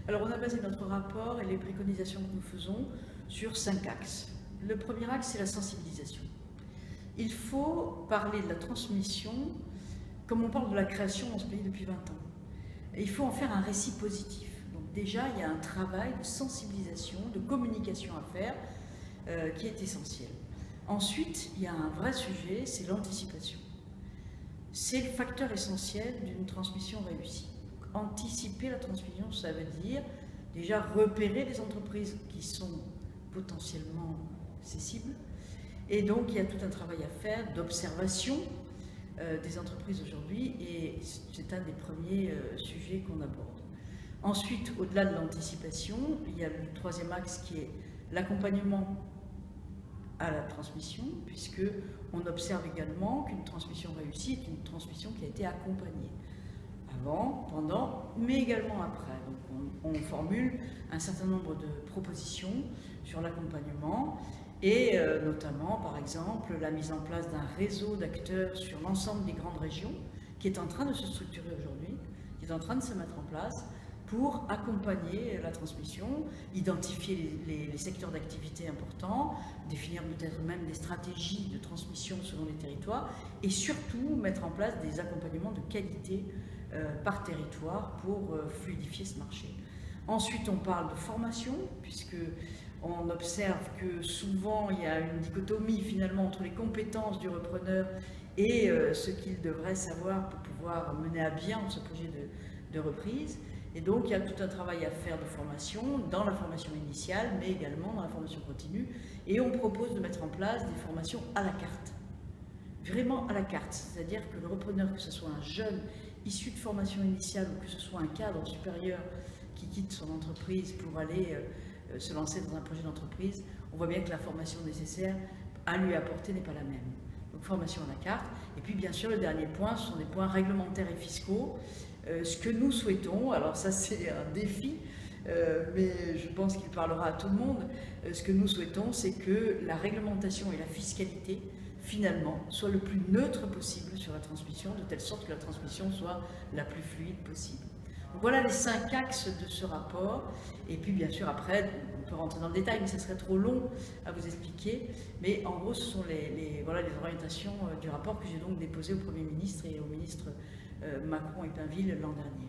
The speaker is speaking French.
Alors, on a basé notre rapport et les préconisations que nous faisons sur 5 axes. Le premier axe, c'est la sensibilisation. Il faut parler de la transmission comme on parle de la création dans ce pays depuis 20 ans. Et il faut en faire un récit positif. Donc déjà, il y a un travail de sensibilisation, de communication à faire qui est essentiel. Ensuite, il y a un vrai sujet, c'est l'anticipation. C'est le facteur essentiel d'une transmission réussie. Anticiper la transmission, ça veut dire déjà repérer les entreprises qui sont potentiellement accessibles. Et donc, il y a tout un travail à faire d'observation des entreprises aujourd'hui, et c'est un des premiers sujets qu'on aborde. Ensuite, au-delà de l'anticipation, il y a le troisième axe qui est l'accompagnement à la transmission, puisque on observe également qu'une transmission réussie est une transmission qui a été accompagnée avant, pendant, mais également après. Donc on formule un certain nombre de propositions sur l'accompagnement et notamment, par exemple, la mise en place d'un réseau d'acteurs sur l'ensemble des grandes régions qui est en train de se structurer aujourd'hui, qui est en train de se mettre en place pour accompagner la transmission, identifier les secteurs d'activité importants, définir peut-être même des stratégies de transmission selon les territoires et surtout mettre en place des accompagnements de qualité par territoire pour fluidifier ce marché. Ensuite, on parle de formation, puisque on observe que souvent il y a une dichotomie finalement entre les compétences du repreneur et ce qu'il devrait savoir pour pouvoir mener à bien ce projet de reprise. Et donc il y a tout un travail à faire de formation, dans la formation initiale, mais également dans la formation continue. Et on propose de mettre en place des formations à la carte, vraiment à la carte. C'est-à-dire que le repreneur, que ce soit un jeune issu de formation initiale ou que ce soit un cadre supérieur qui quitte son entreprise pour aller se lancer dans un projet d'entreprise, on voit bien que la formation nécessaire à lui apporter n'est pas la même. Donc formation à la carte. Et puis bien sûr, le dernier point, ce sont des points réglementaires et fiscaux. Ce que nous souhaitons, alors ça c'est un défi, mais je pense qu'il parlera à tout le monde, ce que nous souhaitons, c'est que la réglementation et la fiscalité, finalement, soient le plus neutre possible sur la transmission, de telle sorte que la transmission soit la plus fluide possible. Donc voilà les 5 axes de ce rapport, et puis bien sûr après, on peut rentrer dans le détail, mais ça serait trop long à vous expliquer, mais en gros ce sont voilà, les orientations du rapport que j'ai donc déposé au Premier ministre et au ministre Macron et Pinville l'an dernier.